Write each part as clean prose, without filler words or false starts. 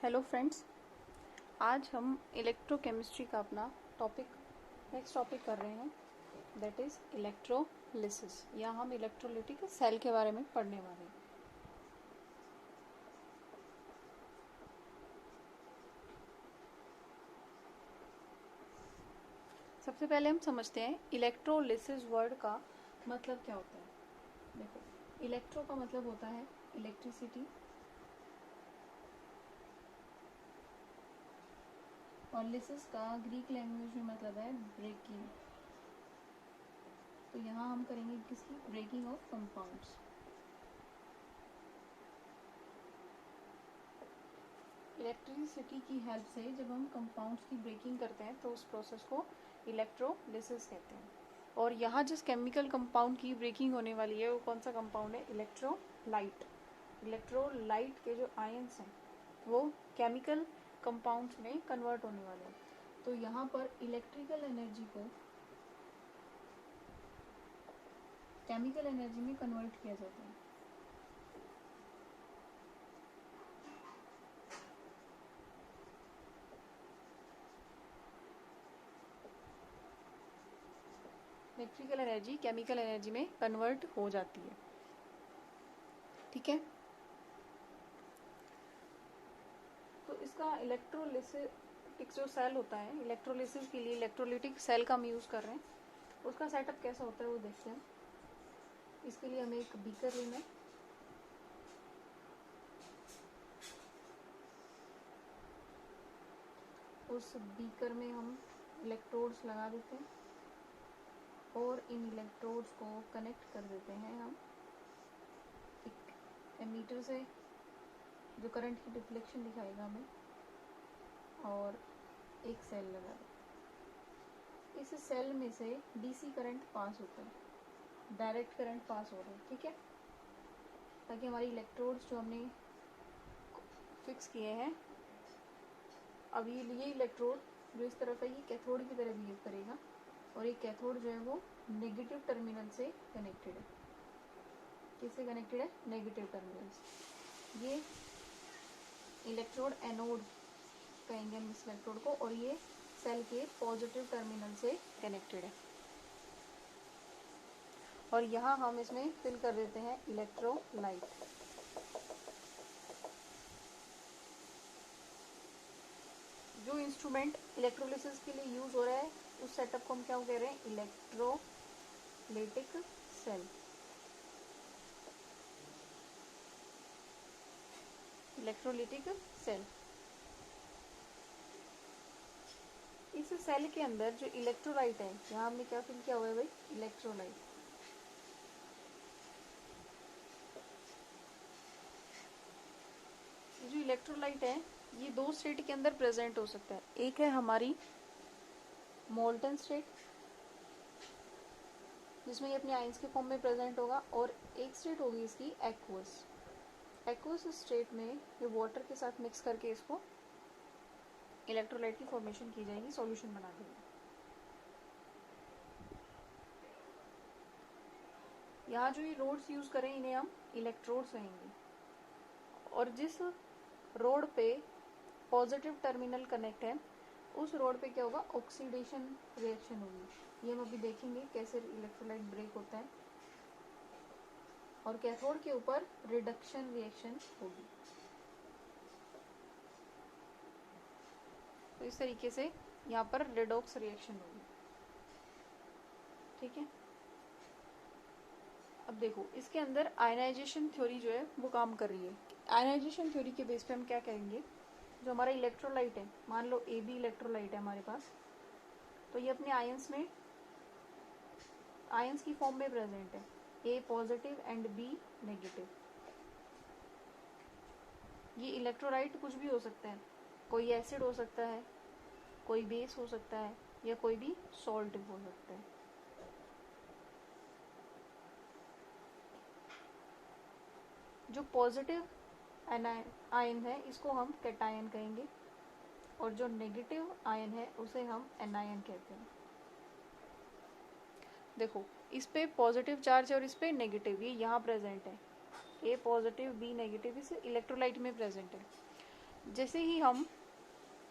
Hello friends, आज हम electrochemistry का अपना नेक्स्ट टॉपिक कर रहे हैं, दैट इज़ इलेक्ट्रोलिसिस। या हम इलेक्ट्रोलिटिक सेल के बारे में पढ़ने वाले हैं। सबसे पहले हम समझते हैं इलेक्ट्रोलिसिस वर्ड का मतलब क्या होता है। देखो, इलेक्ट्रो का मतलब होता है इलेक्ट्रिसिटी और लिसिस का ग्रीक लैंग्वेज में मतलब है ब्रेकिंग। तो यहाँ हम करेंगे किसकी ब्रेकिंग ऑफ कंपाउंड्स। इलेक्ट्रिसिटी की हेल्प से जब हम कंपाउंड्स की ब्रेकिंग करते हैं तो उस प्रोसेस को इलेक्ट्रोलिसिस कहते हैं। और यहाँ जिस केमिकल कंपाउंड की ब्रेकिंग होने वाली है वो कौन सा कंपाउंड है? इलेक्ट्रोलाइट। इलेक्ट्रोलाइट के जो आयंस हैं वो केमिकल कंपाउंड्स में कन्वर्ट होने वाले हैं। तो यहाँ पर इलेक्ट्रिकल एनर्जी को केमिकल एनर्जी में कन्वर्ट किया जाता है। इलेक्ट्रिकल एनर्जी केमिकल एनर्जी में कन्वर्ट हो जाती है। ठीक है, तो इसका इलेक्ट्रोलिटिक जो सेल होता है, इलेक्ट्रोलिसिस के लिए इलेक्ट्रोलिटिक सेल का हम यूज कर रहे हैं। उसका सेटअप कैसा होता है वो देखते हैं। इसके लिए हमें एक बीकर लेना है। उस बीकर में हम इलेक्ट्रोड्स लगा देते हैं और इन इलेक्ट्रोड्स को कनेक्ट कर देते हैं हम एक एमीटर से, जो करंट की डिफ्लेक्शन दिखाएगा हमें, और एक सेल लगा देते हैं। इस सेल में से डीसी करंट पास होता है, डायरेक्ट करंट पास हो रहा है। ठीक है, ताकि हमारी इलेक्ट्रोड्स जो हमने फिक्स किए हैं, अब ये इलेक्ट्रोड जो इस तरफ है ये कैथोड की तरह बिहेव करेगा और ये कैथोड जो है वो नेगेटिव टर्मिनल से कनेक्टेड है। किससे कनेक्टेड है? नेगेटिव टर्मिनल से। ये इलेक्ट्रोड एनोड कहेंगे हम इस इलेक्ट्रोड को, और ये सेल के पॉजिटिव टर्मिनल से कनेक्टेड है। और यहाँ हम इसमें फिल कर देते हैं इलेक्ट्रोलाइट। जो इंस्ट्रूमेंट इलेक्ट्रोलिसिस के लिए यूज हो रहा है उस सेटअप को हम क्या कह रहे हैं? Electrolytic cell. Electrolytic cell. इस सेल के अंदर जो इलेक्ट्रोलाइट है, यहाँ हमने क्या फिल किया हुआ है भाई? इलेक्ट्रोलाइट। जो इलेक्ट्रोलाइट है ये दो स्टेट के अंदर प्रेजेंट हो सकता है। एक है हमारी मोल्टन स्टेट, जिसमें ये अपने आयंस के फॉर्म में प्रेजेंट होगा, और एक स्टेट होगी इसकी एक्वस। एक्वस स्टेट में ये वाटर के साथ मिक्स करके इसको इलेक्ट्रोलाइट की फॉर्मेशन की जाएगी, सॉल्यूशन बना देंगे। यहाँ जो ये रोड्स यूज करें इन्हें हम इलेक्ट्रोड्स कहेंगे। और जिस रोड पे पॉजिटिव टर्मिनल कनेक्ट है उस रोड पे क्या होगा? ऑक्सीडेशन रिएक्शन होगी। ये हम अभी देखेंगे कैसे इलेक्ट्रोलाइट ब्रेक होता है। और कैथोड के ऊपर रिडक्शन रिएक्शन होगी। तो इस तरीके से यहाँ पर रेडॉक्स रिएक्शन होगी। ठीक है, अब देखो इसके अंदर आयनाइजेशन थ्योरी जो है वो काम कर रही है। आयनाइजेशन थ्योरी के बेस पे हम क्या करेंगे? जो हमारा इलेक्ट्रोलाइट है, मान लो ए बी इलेक्ट्रोलाइट है हमारे पास, तो ये अपने आयंस में आयंस की फॉर्म में प्रेजेंट है, ए पॉजिटिव एंड बी नेगेटिव। ये इलेक्ट्रोलाइट कुछ भी हो सकता है, कोई एसिड हो सकता है, कोई बेस हो सकता है, या कोई भी सॉल्ट हो सकता है। जो पॉजिटिव आयन है इसको हम कैटायन कहेंगे, और जो नेगेटिव आयन है उसे हम एनायन कहते हैं। देखो इस पे पॉजिटिव चार्ज है और इस पे नेगेटिव, ये यहाँ प्रेजेंट है। ए पॉजिटिव बी नेगेटिव इस इलेक्ट्रोलाइट में प्रेजेंट है। जैसे ही हम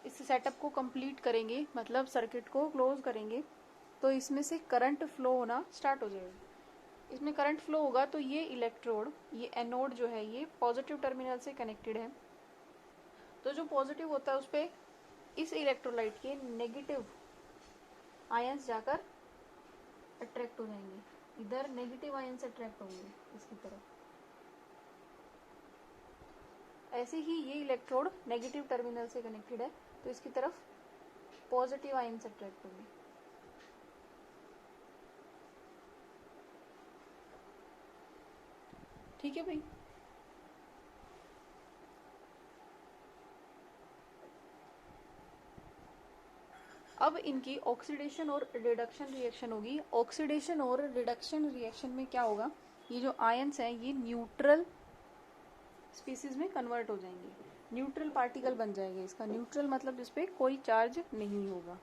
इस सेटअप को कंप्लीट करेंगे, मतलब सर्किट को क्लोज करेंगे, तो इसमें से करंट फ्लो होना स्टार्ट हो जाएगा। इसमें करंट फ्लो होगा तो ये इलेक्ट्रोड, ये एनोड जो है ये पॉजिटिव टर्मिनल से कनेक्टेड है, तो जो पॉजिटिव होता है उस पर इस इलेक्ट्रोलाइट के नेगेटिव आयंस जाकर अट्रैक्ट हो जाएंगे, इधर नेगेटिव आयंस अट्रैक्ट होंगे इसकी तरफ। ऐसे ही ये इलेक्ट्रोड नेगेटिव टर्मिनल से कनेक्टेड है तो इसकी तरफ पॉजिटिव आयंस अट्रैक्ट होंगे। ठीक है भाई। अब इनकी ऑक्सीडेशन और रिडक्शन रिएक्शन होगी। ऑक्सीडेशन और रिडक्शन रिएक्शन में क्या होगा, ये जो आयंस हैं ये न्यूट्रल स्पीसीज में कन्वर्ट हो जाएंगे, न्यूट्रल पार्टिकल बन जाएंगे। इसका न्यूट्रल मतलब जिसपे कोई चार्ज नहीं होगा।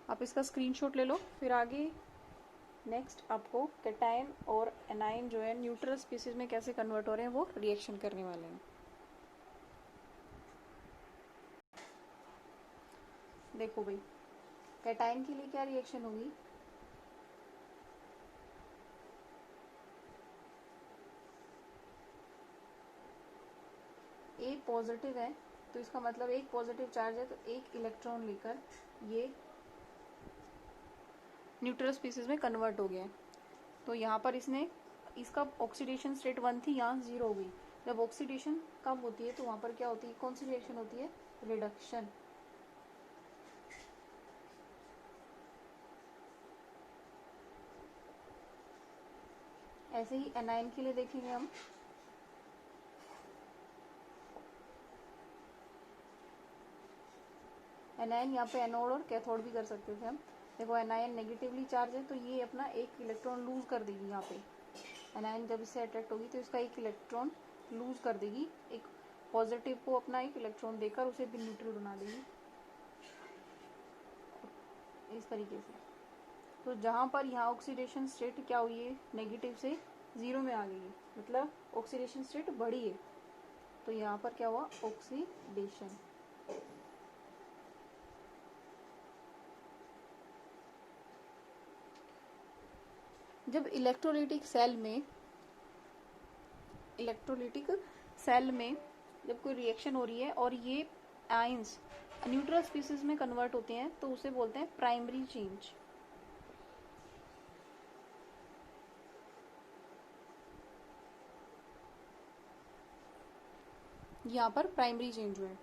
आप इसका स्क्रीनशॉट ले लो, फिर आगे नेक्स्ट आपको कैटायन और एनायन जो है न्यूट्रल स्पीसीज में कैसे कन्वर्ट हो रहे हैं वो रिएक्शन करने वाले हैं। देखो भाई, कैटायन के लिए क्या रिएक्शन होगी, ए पॉजिटिव है तो इसका मतलब एक पॉजिटिव चार्ज है, तो एक इलेक्ट्रॉन लेकर ये न्यूट्रल स्पीसीज में कन्वर्ट हो गया है। तो यहाँ पर इसने इसका ऑक्सीडेशन स्टेट 1 थी, यहाँ 0 हो गई। जब ऑक्सीडेशन कम होती है तो वहाँ पर क्या होती है, कौन सी रिएक्शन होती है, रिडक्शन। ऐसे ही एनायन के लिए देखेंगे हम। एनायन यहाँ पे एनोड और कैथोड भी कर सकते थे हम। देखो एनायन नेगेटिवली चार्ज है तो ये अपना एक इलेक्ट्रॉन लूज कर देगी। यहाँ पे एनायन जब इससे अट्रैक्ट होगी तो इसका एक इलेक्ट्रॉन लूज कर देगी, एक पॉजिटिव को अपना एक इलेक्ट्रॉन देकर उसे भी न्यूट्रल बना देगी इस तरीके से। तो जहाँ पर यहाँ ऑक्सीडेशन स्टेट क्या हुई है, नेगेटिव से 0 में आ गई है, मतलब ऑक्सीडेशन स्टेट बढ़ी है। तो यहाँ पर क्या हुआ, ऑक्सीडेशन। जब इलेक्ट्रोलिटिक सेल में जब कोई रिएक्शन हो रही है और ये आयंस न्यूट्रल स्पीसीज में कन्वर्ट होते हैं तो उसे बोलते हैं प्राइमरी चेंज। यहाँ पर प्राइमरी चेंज हुआ है।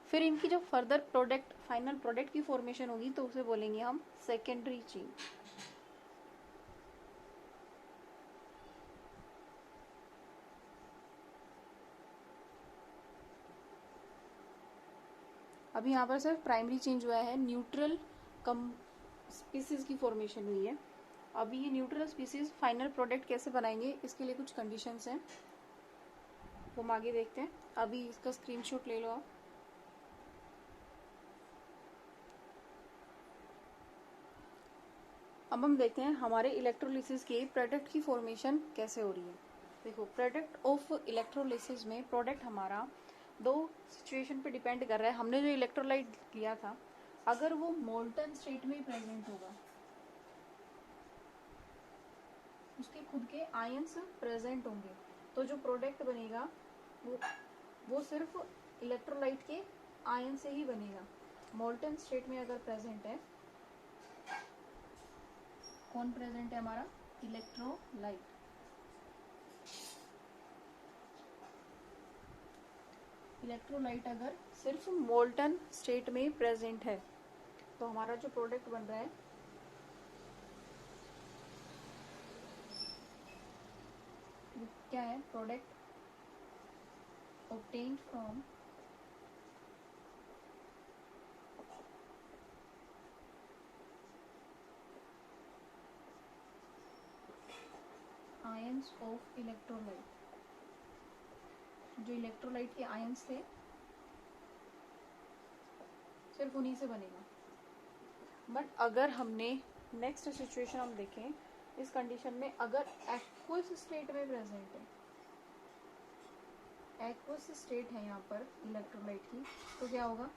फिर इनकी जब फर्दर प्रोडक्ट, फाइनल प्रोडक्ट की फॉर्मेशन होगी तो उसे बोलेंगे हम सेकेंडरी चेंज। अभी यहाँ पर सिर्फ प्राइमरी चेंज हुआ है, न्यूट्रल कम स्पीसीज की फॉर्मेशन हुई है। अभी ये न्यूट्रल स्पीसीज फाइनल प्रोडक्ट कैसे बनाएंगे, इसके लिए कुछ कंडीशंस हैं, वो हम आगे देखते हैं। अभी इसका स्क्रीनशॉट ले लो आप। अब हम देखते हैं हमारे इलेक्ट्रोलिसिस के प्रोडक्ट की फॉर्मेशन कैसे हो रही है। देखो, प्रोडक्ट ऑफ इलेक्ट्रोलिसिस में प्रोडक्ट हमारा दो सिचुएशन पे डिपेंड कर रहा है। हमने जो इलेक्ट्रोलाइट लिया था, अगर वो मोल्टन स्टेट में प्रेजेंट होगा, उसके खुद के आयंस प्रेजेंट होंगे, तो जो प्रोडक्ट बनेगा वो सिर्फ इलेक्ट्रोलाइट के आयन से ही बनेगा। मोल्टन स्टेट में अगर प्रेजेंट है, कौन प्रेजेंट है हमारा, इलेक्ट्रोलाइट। इलेक्ट्रोलाइट अगर सिर्फ मोल्टन स्टेट में प्रेजेंट है तो हमारा जो प्रोडक्ट बन रहा है क्या है, product obtained from ions of electrolyte। जो इलेक्ट्रोलाइट के आयंस थे सिर्फ उन्हीं से बनेगा। बट अगर हमने नेक्स्ट सिचुएशन हम देखें, इस कंडीशन में अगर एक्वस स्टेट में प्रेजेंट है, एक्वस स्टेट है यहाँ पर इलेक्ट्रोलाइट की, तो क्या होगा,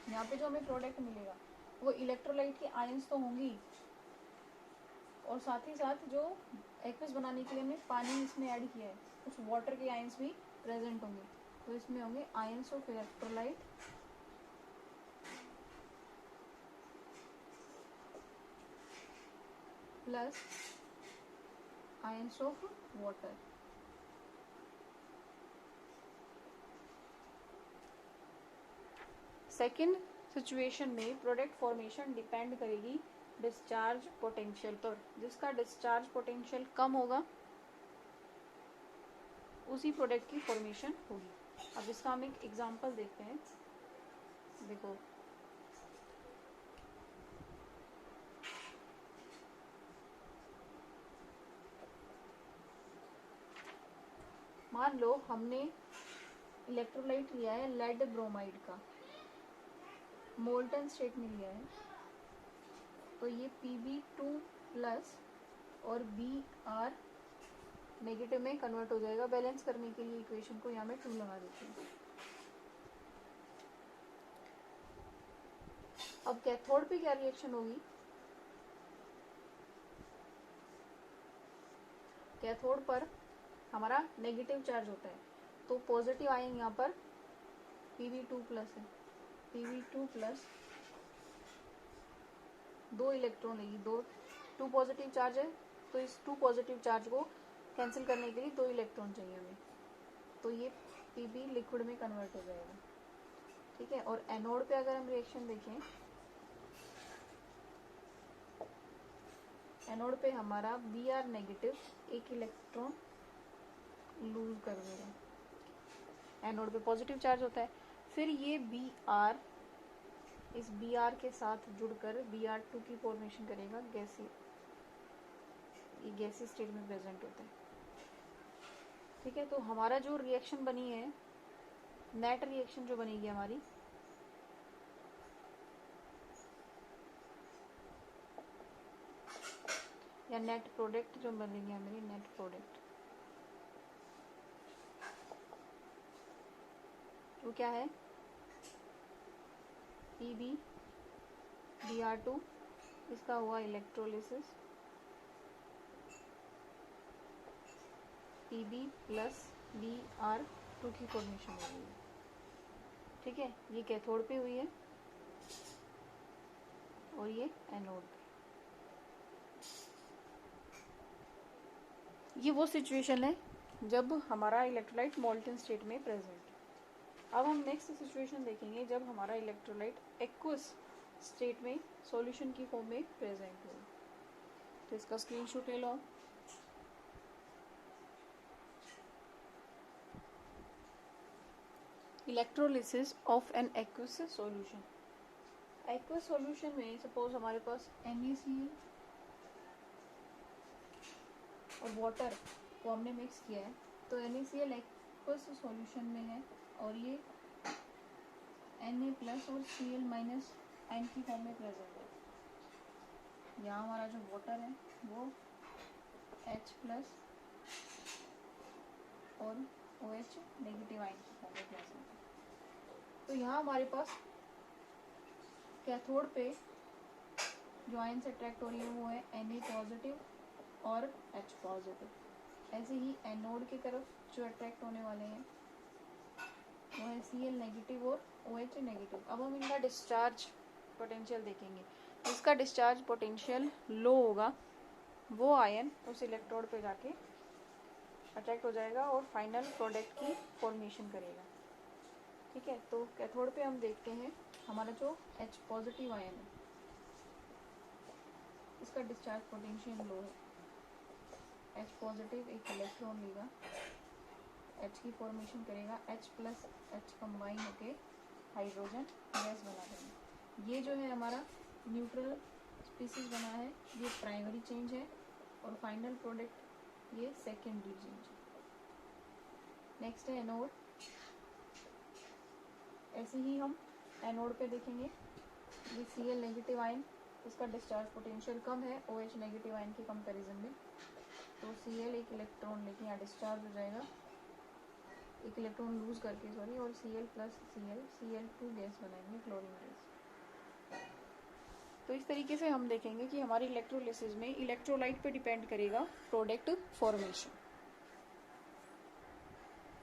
यहाँ पे जो हमें प्रोडक्ट मिलेगा वो इलेक्ट्रोलाइट के आयंस तो होंगी, और साथ ही साथ जो एक्वस बनाने के लिए हमने पानी इसमें ऐड किया है कुछ वाटर के आयंस भी प्रेजेंट होंगे, तो इसमें होंगे ions of electrolyte plus ions of water. Second situation में प्रोडक्ट फॉर्मेशन डिपेंड करेगी डिस्चार्ज पोटेंशियल पर, जिसका डिस्चार्ज पोटेंशियल कम होगा उसी प्रोडक्ट की फॉर्मेशन होगी। अब इसका हम एक एग्जांपल देखते हैं। देखो, मान लो हमने इलेक्ट्रोलाइट लिया है लेड ब्रोमाइड का, मोल्टन स्टेट में लिया है, तो ये Pb2 प्लस और Br नेगेटिव में कन्वर्ट हो जाएगा। बैलेंस करने के लिए इक्वेशन को यहाँ में 2 लगा देते हैं। अब कैथोड पे क्या रिएक्शन होगी, कैथोड पर हमारा नेगेटिव चार्ज होता है, तो पॉजिटिव आयन यहाँ पर Pb2 प्लस है, Pb2 प्लस 2 इलेक्ट्रॉन लेगी, 2 पॉजिटिव चार्ज है, तो इस 2 पॉजिटिव चार्ज को कैंसिल करने के लिए 2 इलेक्ट्रॉन चाहिए हमें, तो ये Pb लिक्विड में कन्वर्ट हो जाएगा। ठीक है, और एनोड पे अगर हम रिएक्शन देखें, एनोड पे हमारा Br नेगेटिव 1 इलेक्ट्रॉन लूज कर देगा, एनोड पे पॉजिटिव चार्ज होता है, फिर ये Br इस Br के साथ जुड़कर Br2 की फॉर्मेशन करेगा, गैसी स्टेट में प्रेजेंट होता है। ठीक है, तो हमारा जो रिएक्शन बनी है, नेट रिएक्शन जो बनेगी हमारी, या नेट प्रोडक्ट जो बनेगी हमारी, नेट प्रोडक्ट वो क्या है, Br2, इसका हुआ इलेक्ट्रोलिसिस, Pb प्लस Br2 की फॉर्मेशन हो गई है। ठीक है, ये कैथोड पे हुई है और ये एनोड पे। ये वो सिचुएशन है जब हमारा इलेक्ट्रोलाइट मोल्टन स्टेट में प्रेजेंट है। अब हम नेक्स्ट सिचुएशन देखेंगे जब हमारा इलेक्ट्रोलाइट एक्वस स्टेट में सॉल्यूशन की फॉर्म में प्रेजेंट हो। तो इसका स्क्रीनशॉट ले लो। Electrolysis of an aqueous solution. Aqueous solution में सपोज हमारे पास NaCl और वाटर को हमने मिक्स किया है, तो NaCl एक्वस सॉल्यूशन में है और ये Na प्लस और Cl माइनस आयन की फॉर्म में प्रेजेंट है। यहाँ हमारा जो वाटर है वो H प्लस और OH नेगेटिव आयन की फॉर्म में प्रेजेंट है। तो यहाँ हमारे पास कैथोड पे जो आयंस अट्रैक्ट हो रही है वो है Na पॉजिटिव और H पॉजिटिव। ऐसे ही एनोड की तरफ जो अट्रैक्ट होने वाले हैं वो है Cl नेगेटिव और OH नेगेटिव। अब हम इनका डिस्चार्ज पोटेंशियल देखेंगे। जिसका डिस्चार्ज पोटेंशियल लो होगा वो आयन उस इलेक्ट्रोड पे जाके अट्रैक्ट हो जाएगा और फाइनल प्रोडक्ट की फॉर्मेशन करेगा। ठीक है, तो कैथोड पे हम देखते हैं हमारा जो H पॉजिटिव आयन है इसका डिस्चार्ज पोटेंशियल लो है। H पॉजिटिव एक इलेक्ट्रॉन लेगा, H की फॉर्मेशन करेगा, H प्लस H कंबाइन होके हाइड्रोजन गैस बना देंगे। ये जो है हमारा न्यूट्रल स्पीसीज बना है, ये प्राइमरी चेंज है और फाइनल प्रोडक्ट ये सेकेंडरी चेंज है। नेक्स्ट है एनोड। ऐसे ही हम एनोड पे देखेंगे, ये Cl नेगेटिव आयन, इसका डिस्चार्ज पोटेंशियल कम है OH नेगेटिव आयन के कंपैरिजन में, तो Cl एक इलेक्ट्रॉन लेके यहाँ डिस्चार्ज हो जाएगा एक इलेक्ट्रॉन लूज करके सॉरी, और Cl प्लस Cl2 गैस बनाएंगे, क्लोरीन गैस। तो इस तरीके से हम देखेंगे कि हमारी इलेक्ट्रोलिसिस में इलेक्ट्रोलाइट पे डिपेंड करेगा प्रोडक्ट फॉर्मेशन।